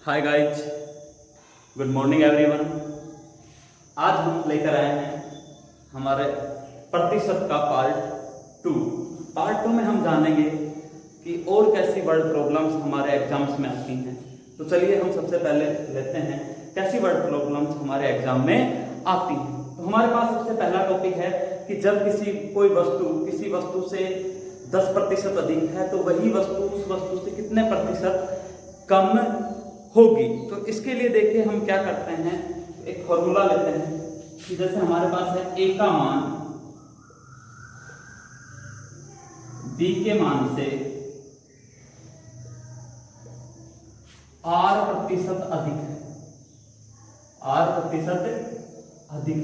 Hi guys, good morning everyone. आज हम लेकर आए हैं हमारे प्रतिशत का पार्ट टू में हम जानेंगे कि और कैसी वर्ड प्रॉब्लम्स हमारे एग्जाम्स में आती हैं। तो चलिए हम सबसे पहले लेते हैं कैसी वर्ड प्रॉब्लम्स हमारे एग्जाम में आती हैं। तो हमारे पास सबसे पहला टॉपिक है कि जब किसी वस्तु से 10% अधिक है तो वही वस्तु उस वस्तु से कितने प्रतिशत कम होगी। तो इसके लिए देखिए हम क्या करते हैं, एक फॉर्मूला लेते हैं कि जैसे हमारे पास है a का मान b के मान से r% अधिक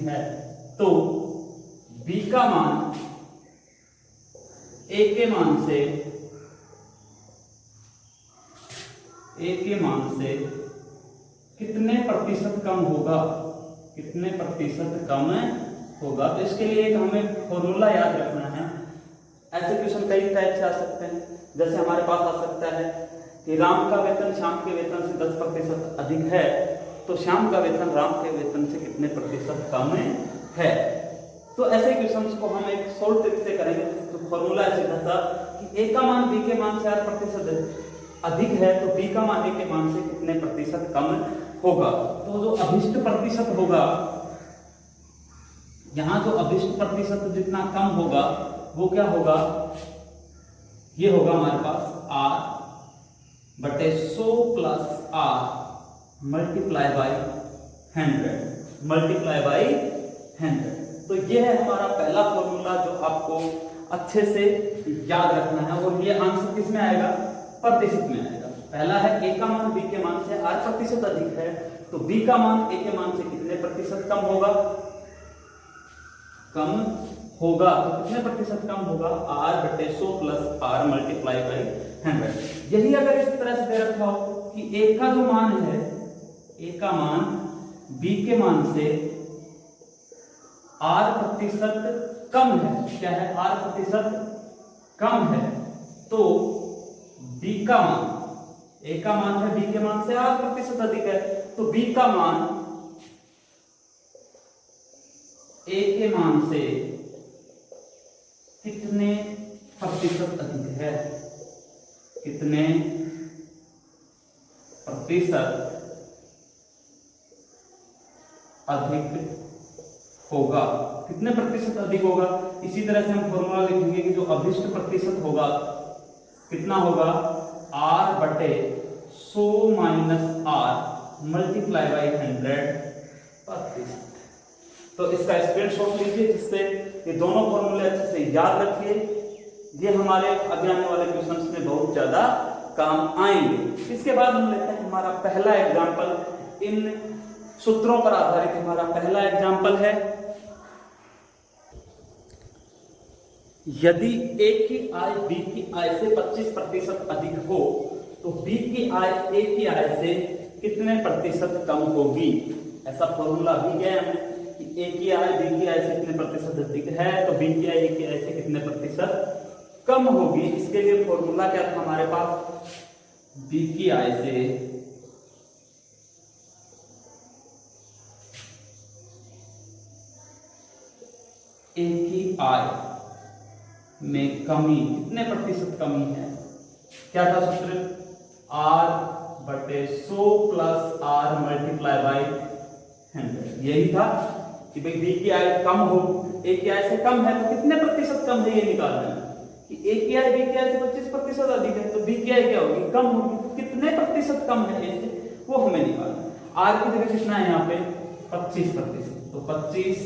है तो b का मान a के कितने प्रतिशत कम होगा, तो इसके लिए एक हमें फॉर्मूला याद रखना है। ऐसे क्वेश्चन कई टाइप से आ सकते हैं। जैसे हमारे पास आ सकता है कि राम का वेतन श्याम के वेतन से 10% अधिक है तो श्याम का वेतन राम के वेतन से कितने प्रतिशत कम है। तो ऐसे क्वेश्चंस को हम एक सोल्व ट्रिक से करेंगे। तो फॉर्मूला ऐसे था कि a का मान b के मान से 8% अधिक है तो b का मान a के मान से कितने प्रतिशत कम होगा। तो जो अभिष्ट प्रतिशत होगा, यहां जो अभिष्ट प्रतिशत जितना कम होगा वो क्या होगा, ये होगा हमारे पास r/100 + r मल्टीप्लाई बाई 100। तो ये है हमारा पहला फॉर्मूला जो आपको अच्छे से याद रखना है। और ये आंसर किस में आएगा, प्रतिशत में आएगा। पहला है a का मान b के मान से 8% अधिक है तो b का मान a के मान से कितने प्रतिशत कम होगा। तो कितने प्रतिशत कम होगा, r/100 + r मल्टीप्लाई बाई 100। यही अगर इस तरह से दे रखा हो कि a का जो मान है, a का मान b के मान से r% कम है, क्या है, r% कम है तो b का मान, a का मान है b के मान से 8% अधिक है तो b का मान a के मान से कितने प्रतिशत अधिक है, कितने प्रतिशत अधिक होगा, कितने प्रतिशत अधिक होगा। इसी तरह से हम फॉर्मूला लिखेंगे कि जो अभिष्ट प्रतिशत होगा कितना होगा, r/100 - r मल्टीप्लाई बाई 100%। तो इसका स्क्रीनशॉट लीजिए जिससे ये दोनों फॉर्मूले अच्छे से याद रखिए। ये हमारे आगे आने वाले क्वेश्चंस में बहुत ज्यादा काम आएंगे। इसके बाद हम लेते हैं हमारा पहला एग्जाम्पल। इन सूत्रों पर आधारित हमारा पहला एग्जाम्पल है, यदि a की आय b की आय से 25% अधिक हो तो b की आय a की आय से कितने प्रतिशत कम होगी। ऐसा फॉर्मूला भी गया हमें कि a की आय b की आय से कितने प्रतिशत अधिक है तो b की आय a की आय से कितने प्रतिशत कम होगी। इसके लिए फॉर्मूला क्या था हमारे पास, b की आय से a की आय में कमी, कितने प्रतिशत कमी है, क्या था सूत्र, r/100 + r मल्टीप्लाई बाई 100। यही था कि भाई b की आय कम हो, a की आय से कम है तो कितने प्रतिशत कम है ये निकालना है कि a की आय b की आय से 25% अधिक है तो b की आय क्या होगी, कम होगी। तो कितने प्रतिशत कम है a से वो हमें निकालना है। r की जगह कितना है यहाँ पे 25%, तो 25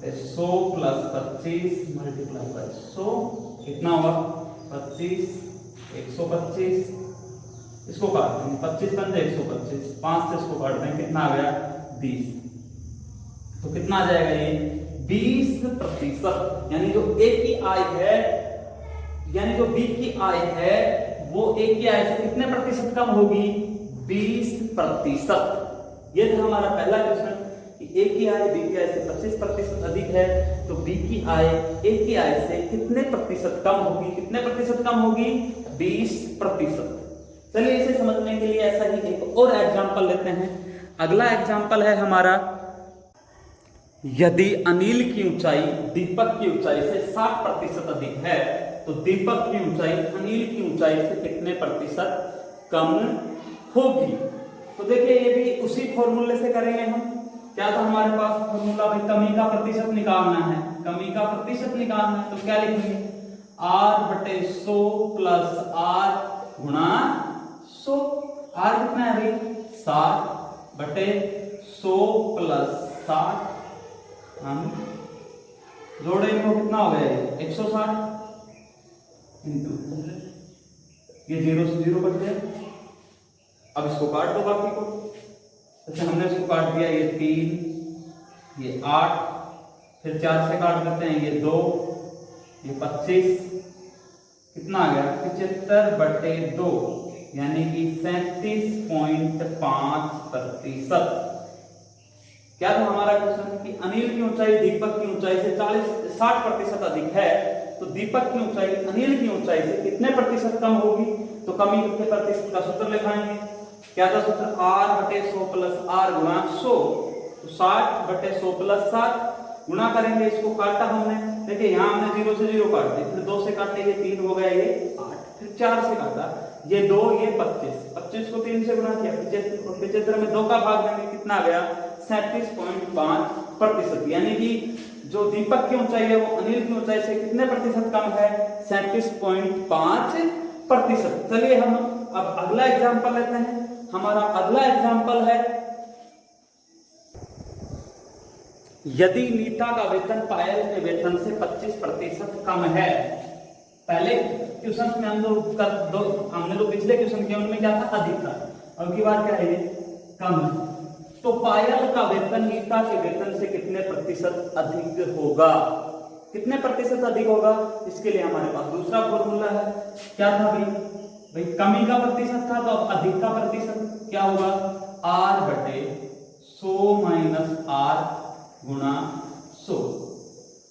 100 + 25 मल्टीप्लाई बाई 100 कितना होगा 25 125। इसको काट देंगे, 25 बन जाए 125, 5 से इसको काट देंगे कितना आ गया 20। तो कितना आ जाएगा ये 20%। यानी जो a की आय है, यानी जो b की आय है वो a की आय से कितने प्रतिशत कम होगी, 20%। ये था हमारा पहला क्वेश्चन कि a की आय b की आय से 25% अधिक है तो b की आय a की आय से कितने प्रतिशत कम होगी, कितने प्रतिशत कम होगी, 20%। चलिए इसे समझने के लिए ऐसा ही लेते हैं। अगला एग्जाम्पल है हमारा, यदि अनिल की ऊंचाई दीपक की ऊंचाई से 60% अधिक है तो दीपक की ऊंचाई अनिल की ऊंचाई से कितने प्रतिशत कम होगी। तो देखिए ये भी उसी फॉर्मूले से करेंगे हम। क्या था हमारे पास फॉर्मूला, भाई कमी का प्रतिशत निकालना है, कमी का प्रतिशत निकालना है। तो क्या लिखेंगे, R/100 प्लस R गुणा 100। R कितना है भाई 60/100 प्लस 60, हम जोड़ेंगे वो कितना हो गया 160 इंटू 100, ये 0 से 0 बच गया। अब इसको काट दो बाकी को, जैसे हमने इसको काट दिया, ये 3, ये 8, फिर 4 से काट देते हैं, ये 2, ये 25, कितना आ गया 75/2, यानी कि 37.5%। क्या था हमारा क्वेश्चन कि अनिल की ऊंचाई दीपक की ऊंचाई से 60% अधिक है तो दीपक की ऊंचाई अनिल की ऊंचाई से कितने प्रतिशत कम होगी। तो कमी के प्रतिशत का सूत्र लिखाएंगे। क्या था सूत्र, R/100 प्लस R गुणा 100। तो 60/100 प्लस 60 गुणा करेंगे, इसको काटा हमने, देखिए यहाँ हमने 0 से 0 काट दिया, फिर 2 से काटे, ये 3 हो गया, ये 8, फिर 4 से काटा, ये 2, ये 25 को 3 से गुणा किया, 75 में 2 का भाग देंगे, कितना आ गया 37.5%। यानी कि जो दीपक की ऊंचाई है वो अनिल की ऊंचाई से कितने प्रतिशत कम है, 37.5%। चलिए हम अब अगला एग्जांपल लेते हैं। हमारा अगला एग्जांपल है, यदि नीता का वेतन पायल के वेतन से 25% कम है। पहले क्वेश्चन में हमने लोग पिछले क्वेश्चन के उनमें क्या था, अधिक था, अब की बार क्या है कम है। तो पायल का वेतन नीता के वेतन से कितने प्रतिशत अधिक होगा, कितने प्रतिशत अधिक होगा। इसके लिए हमारे पास दूसरा फॉर्मूला है। क्या था भाई कमी का प्रतिशत था, तो अब अधिक का प्रतिशत क्या होगा, R/100 माइनस R गुणा 100,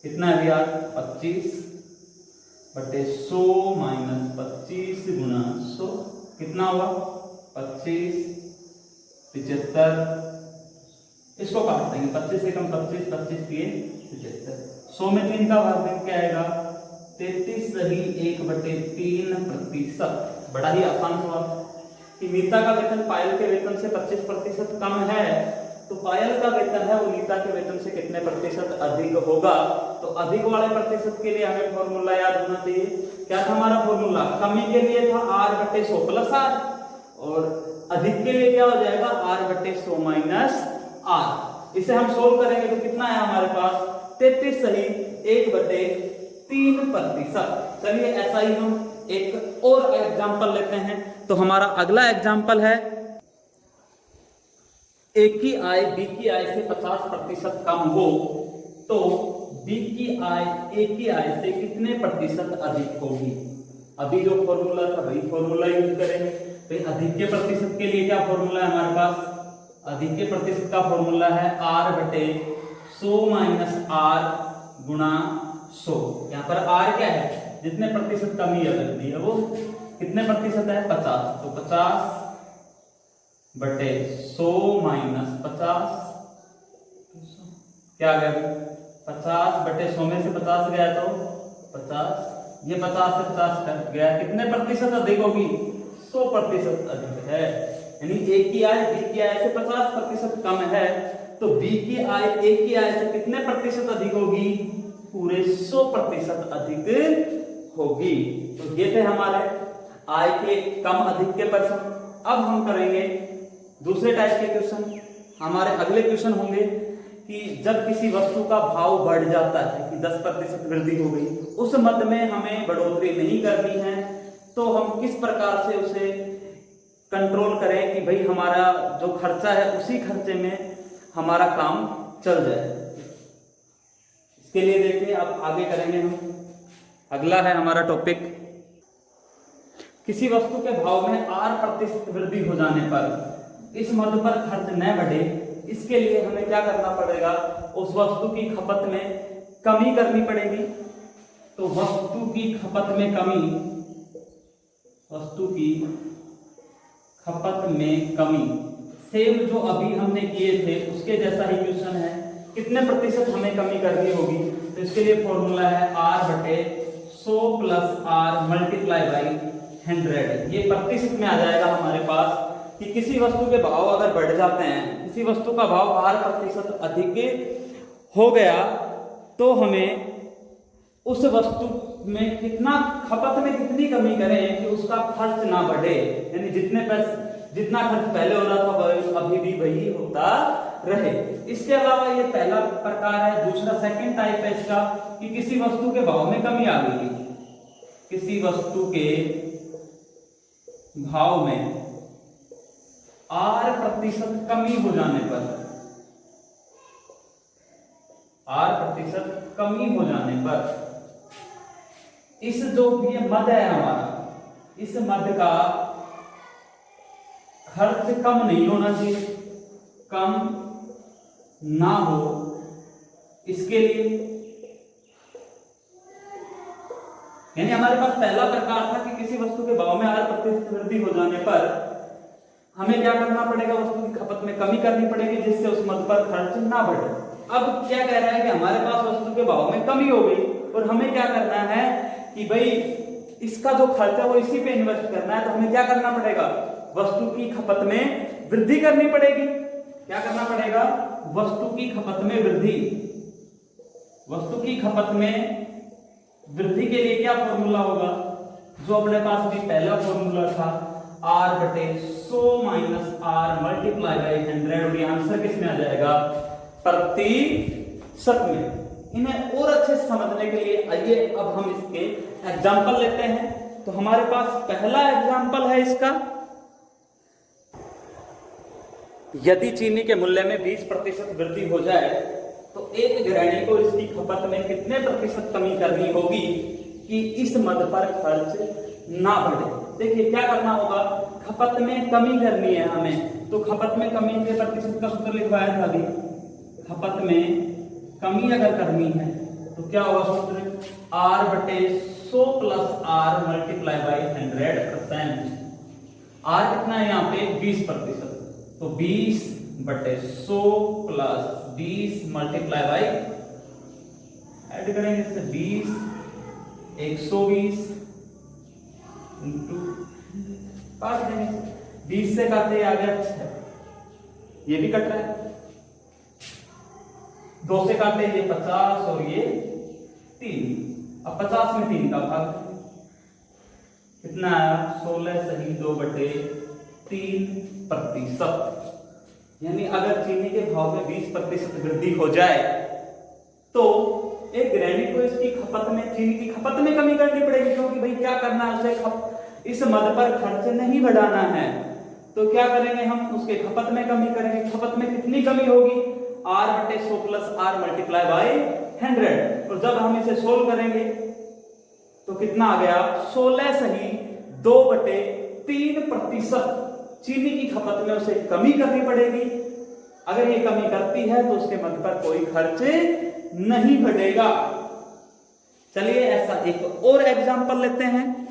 कितना है यार 25/100 माइनस 25 गुणा 100, कितना हुआ 25, 75, इसको काट देंगे, 25 से कम 25, 25 किए 75, 100 में 3 का भाग देंगे, क्या आएगा 33 सही 1/3%। बड़ा ही आसान सवाल कि नीता का वेतन पायल के वेतन से 25% कम है, तो पायल का वेतन है वो नीता के वेतन से कितने प्रतिशत अधिक होगा। तो अधिक वाले प्रतिशत के लिए हमें फॉर्मूला याद होना चाहिए। क्या था हमारा फॉर्मूला, कमी के लिए था R/100 प्लस R, और अधिक के लिए क्या हो जाएगा R/100 माइनस R। इसे हम सोल्व करेंगे तो कितना है हमारे पास 33 सही 1/3%। चलिए ऐसा ही हम एक और एग्जांपल लेते हैं। तो हमारा अगला एग्जांपल है, ए की आय बी की आय से 50% कम हो तो बी की आय ए की आय से कितने प्रतिशत अधिक होगी। अभी जो फॉर्मूला था वही फॉर्मूला यूज करेंगे। तो अधिक के प्रतिशत के लिए क्या फॉर्मूला है हमारे पास, अधिक के प्रतिशत का फॉर्मूला है R/100 माइनस R गुणा 100। यहाँ पर R क्या है, जितने प्रतिशत कमी अगर दी है वो कितने प्रतिशत है 50, तो 50/100 माइनस 50, क्या आ गया 50/100 में से 50 गया तो 50, ये 50 से 50 कट गया, कितने प्रतिशत अधिक होगी 100% अधिक है। यानी ए की आय बी की आय से 50% कम है तो बी की आय ए की आय से कितने प्रतिशत अधिक होगी, पूरे 100% अधिक होगी। तो ये थे हमारे आय के कम अधिक के प्रश्न। अब हम करेंगे दूसरे टाइप के क्वेश्चन। हमारे अगले क्वेश्चन होंगे कि जब किसी वस्तु का भाव बढ़ जाता है कि 10% वृद्धि हो गई, उस मद में हमें बढ़ोतरी नहीं करनी है, तो हम किस प्रकार से उसे कंट्रोल करें कि भाई हमारा जो खर्चा है उसी खर्चे में हमारा काम चल जाए। इसके लिए देखिए अब आगे करेंगे हम। अगला है हमारा टॉपिक, किसी वस्तु के भाव में 8% वृद्धि हो जाने पर इस मद पर खर्च न बढ़े, इसके लिए हमें क्या करना पड़ेगा, उस वस्तु की खपत में कमी करनी पड़ेगी। तो वस्तु की खपत में कमी, वस्तु की खपत में कमी सेम जो अभी हमने किए थे उसके जैसा ही क्वेश्चन है। कितने प्रतिशत हमें कमी करनी होगी, तो इसके लिए फॉर्मूला है R/100 + R मल्टीप्लाई बाई 100। ये प्रतिशत में आ जाएगा हमारे पास कि किसी वस्तु के भाव अगर बढ़ जाते हैं, किसी वस्तु का भाव R% अधिक हो गया, तो हमें उस वस्तु में कितना खपत में कितनी कमी करें कि उसका खर्च ना बढ़े, यानी जितना खर्च पहले हो रहा था अभी भी वही होता रहे। इसके अलावा ये पहला प्रकार है। दूसरा सेकंड टाइप है इसका कि किसी वस्तु के भाव में कमी आ गई, किसी वस्तु के भाव में R% कमी हो जाने पर, R% कमी हो जाने पर इस जो ये मद है हमारा, इस मद का खर्च कम नहीं होना चाहिए, कम ना हो, इसके लिए यानी हमारे पास पहला प्रकार था कि किसी वस्तु के भाव में R% वृद्धि हो जाने पर हमें क्या करना पड़ेगा, वस्तु की खपत में कमी करनी पड़ेगी जिससे उस मद पर खर्च ना बढ़े। अब क्या कह रहा है कि हमारे पास वस्तु के भाव में कमी हो गई और हमें क्या करना है कि भाई इसका जो खर्च है वो इसी पे इन्वेस्ट करना है, तो हमें क्या करना पड़ेगा, वस्तु की खपत में वृद्धि करनी पड़ेगी। क्या करना पड़ेगा, वस्तु की खपत में वृद्धि। वस्तु की खपत में वृद्धि के लिए क्या फॉर्मूला होगा, जो अपने पास भी पहला फॉर्मूला था, R/100 - R मल्टीप्लाई बाई 100, और ये आंसर किस में आ जाएगा, प्रतिशत में। इन्हें और अच्छे से समझने के लिए आइए अब हम इसके एग्जाम्पल लेते हैं। तो हमारे पास पहला एग्जाम्पल है इसका, यदि चीनी के मूल्य में 20% वृद्धि हो जाए तो एक गृहिणी को इसकी खपत में कितने प्रतिशत कमी करनी होगी कि इस मद पर खर्च ना बढ़े। देखिए क्या करना होगा, खपत में कमी करनी है हमें, तो खपत में कमी के प्रतिशत का सूत्र लिखवाया था अभी। खपत में कमी अगर करनी है तो क्या होगा सूत्र, R/100 + R multiply by 100%। R कितना है यहाँ पे 20%, तो 20/100 + 20 मल्टीप्लाई बाई, ऐड करेंगे इससे 20 120 काट देंगे, 20 से काटे आ गया 6, ये भी कट रहा है, 2 से काटे ये 50 और ये 3। अब 50 में 3 का भाग कितना आया, 16 सही 2/3%। यानी अगर चीनी के भाव में 20% वृद्धि हो जाए तो एक गृहिणी को इसकी खपत में, चीनी की खपत में कमी करनी पड़ेगी, क्योंकि भाई क्या करना है, उसे इस मद पर खर्च नहीं बढ़ाना है। तो क्या करेंगे हम, उसके खपत में कमी करेंगे। खपत में कितनी कमी होगी, R/100 + R मल्टीप्लाई बाई 100। और जब हम इसे सोल्व करेंगे तो कितना आ गया, 16 सही 2/3% चीनी की खपत में उसे कमी करनी पड़ेगी। अगर ये कमी करती है तो उसके मद पर कोई खर्च नहीं बढ़ेगा। चलिए ऐसा एक और एग्जांपल लेते हैं।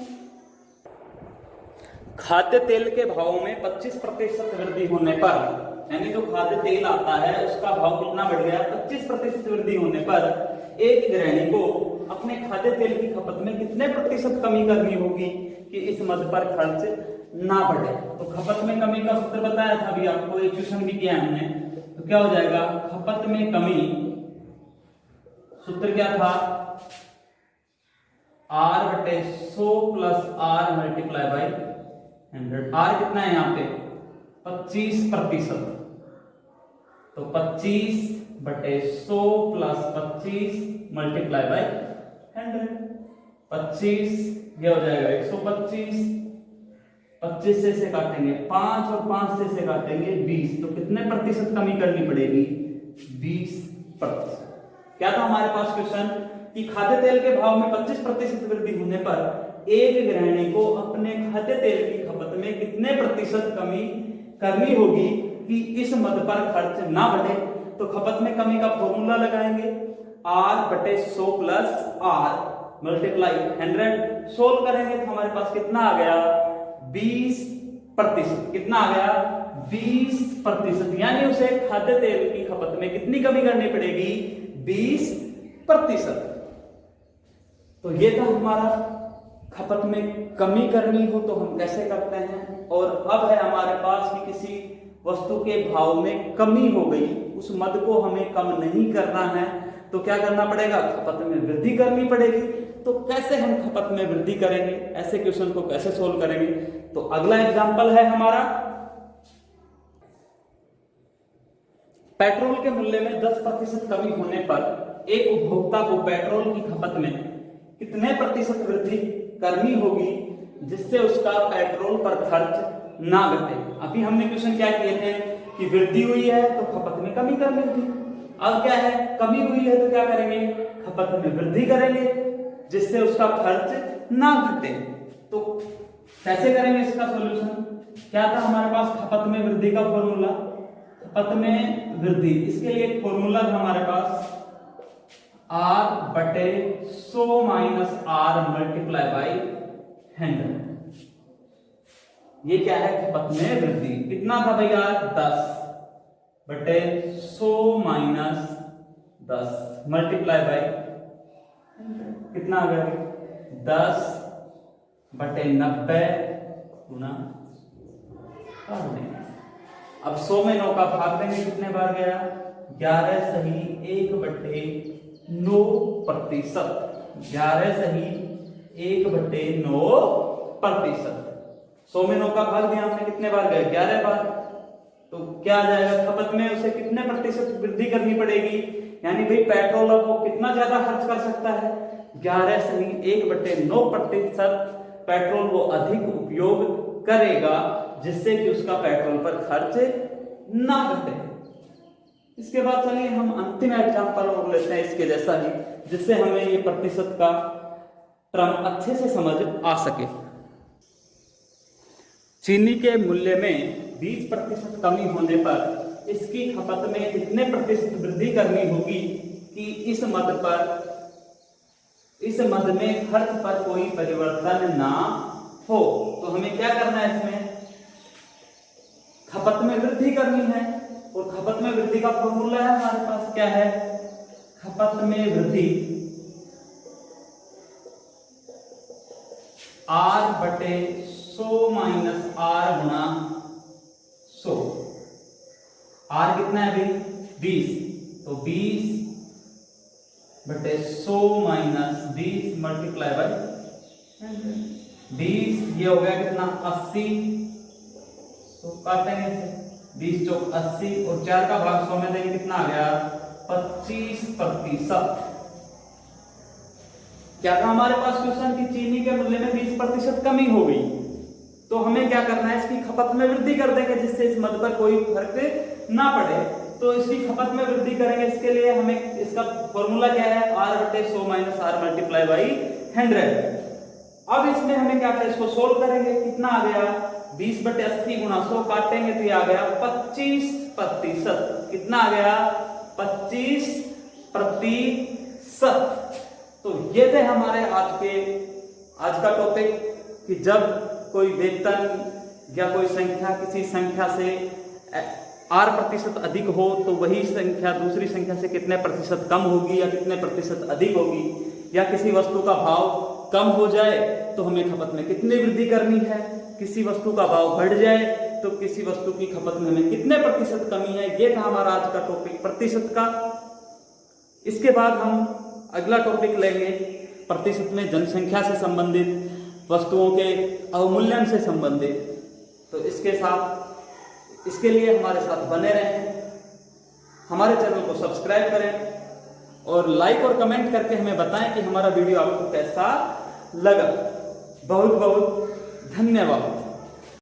खाद्य तेल के भाव में 25% वृद्धि होने पर, यानी जो खाद्य तेल आता है उसका भाव कितना बढ़ गया, 25% वृद्धि होने पर एक गृहिणी को अपने खाद्य तेल की खपत में कितने प्रतिशत कमी करनी होगी कि इस मद पर खर्च ना बढ़े। तो खपत में कमी का सूत्र बताया था अभी आपको, एक क्वेश्चन भी किया हमने। तो क्या हो जाएगा, खपत में कमी, सूत्र क्या था, R/100 + R multiply by 100। R कितना है यहाँ पे 25%, तो 25/100 + 25 मल्टीप्लाई बाई 100। 25 ये हो जाएगा 125, 25 से काटेंगे 5 और 5 से काटेंगे 20, तो कितने प्रतिशत कमी करनी पड़ेगी, 20%। क्या था हमारे पास क्वेश्चन कि खाद्य तेल के भाव में 25% वृद्धि होने पर एक गृहिणी को अपने खाद्य तेल की खपत में कितने प्रतिशत कमी करनी होगी कि इस मद पर खर्च ना बढ़े। तो खपत में कमी का फॉर्मूला लगाएंगे, R/100 + R मल्टीप्लाई 100। सोल्व करेंगे तो हमारे पास कितना आ गया, 20 प्रतिशत। कितना आ गया? 20%। यानी उसे खाद्य तेल की खपत में कितनी कमी करनी पड़ेगी? 20%। तो ये था हमारा खपत में कमी करनी हो तो हम कैसे करते हैं। और अब है हमारे पास कि किसी वस्तु के भाव में कमी हो गई, उस मद को हमें कम नहीं करना है तो क्या करना पड़ेगा? खपत में वृद्धि करनी पड़ेगी। तो कैसे हम खपत में वृद्धि करेंगे, ऐसे क्वेश्चन को कैसे सोल्व करेंगे? तो अगला एग्जांपल है हमारा, पेट्रोल के मूल्य में 10% कमी होने पर एक उपभोक्ता को पेट्रोल की खपत में कितने प्रतिशत वृद्धि करनी होगी जिससे उसका पेट्रोल पर खर्च ना घटे? अभी हमने क्वेश्चन क्या किए थे कि वृद्धि हुई है तो खपत में कमी करनी थी। अब क्या है? कमी हुई है तो क्या करेंगे? खपत में वृद्धि करेंगे जिससे उसका खर्च ना घटे। तो कैसे करेंगे इसका सॉल्यूशन? क्या था हमारे पास खपत में वृद्धि का फॉर्मूला? खपत में वृद्धि, इसके लिए एक फॉर्मूला था हमारे पास, R/100 - R × 100। ये क्या है? खपत में वृद्धि। कितना था भैया? 10/100 - 10 × कितना आ गया? 10/90 गुना। अब 100 में 9 का भाग देंगे, कितने बार गया? 11 सही 1/9%। 11 सही 1/9%। 100 में 9 का भाग दिया हमने, कितने बार गए? 11 बार। तो क्या आ जाएगा? खपत में उसे कितने प्रतिशत वृद्धि करनी पड़ेगी? यानी भाई पेट्रोल अब वो कितना ज्यादा खर्च कर सकता है? 11 सही 1/9% पेट्रोल वो अधिक उपयोग करेगा जिससे कि उसका पेट्रोल पर खर्च ना घटे। इसके बाद चलिए हम अंतिम एग्जांपल और लेते हैं इसके जैसा ही, जिससे हमें ये प्रतिशत का टर्म अच्छे से समझ आ सके। चीनी के मूल्य में 20% कमी होने पर इसकी खपत में कितने प्रतिशत वृद्धि करनी होगी कि इस मद में खर्च पर कोई परिवर्तन ना हो? तो हमें क्या करना है? इसमें खपत में वृद्धि करनी है और खपत में वृद्धि का फॉर्मूला है हमारे पास, क्या है? खपत में वृद्धि R/100 - R गुणा 100। R कितना है अभी? 20। तो 20/100 - 20 × 20। ये हो गया कितना? 80। तो काटेंगे इसे, 20 चौक 80 और 4 का भाग 100 में देंगे, कितना आ गया? 25%। क्या था हमारे पास क्वेश्चन कि चीनी के मूल्य में 20% कमी हो गई, तो हमें क्या करना है? इसकी खपत में वृद्धि कर देंगे जिससे इस मद पर कोई फर्क ना पड़े। तो इसकी खपत में वृद्धि करेंगे, इसके लिए हमें इसका फॉर्मूला क्या है? R/100 - R × 100। अब इसमें हमें क्या करना है? इसको सोल्व करेंगे, कितना आ गया? 20/80 गुणा 100 काटेंगे तो ये आ गया 25%। कितना आ गया? 25%। तो ये थे हमारे आज का टॉपिक कि जब कोई वेतन या कोई संख्या किसी संख्या से R% अधिक हो तो वही संख्या दूसरी संख्या से कितने प्रतिशत कम होगी या कितने प्रतिशत अधिक होगी, या किसी वस्तु का भाव कम हो जाए तो हमें खपत में कितनी वृद्धि करनी है, किसी वस्तु का भाव बढ़ जाए तो किसी वस्तु की खपत में हमें कितने प्रतिशत कमी है। ये था हमारा आज का टॉपिक प्रतिशत का। इसके बाद हम अगला टॉपिक लेंगे प्रतिशत में जनसंख्या से संबंधित, वस्तुओं के अवमूल्यन से संबंधित। तो इसके लिए हमारे साथ बने रहें, हमारे चैनल को सब्सक्राइब करें और लाइक और कमेंट करके हमें बताएं कि हमारा वीडियो आपको कैसा लगा। बहुत बहुत धन्यवाद।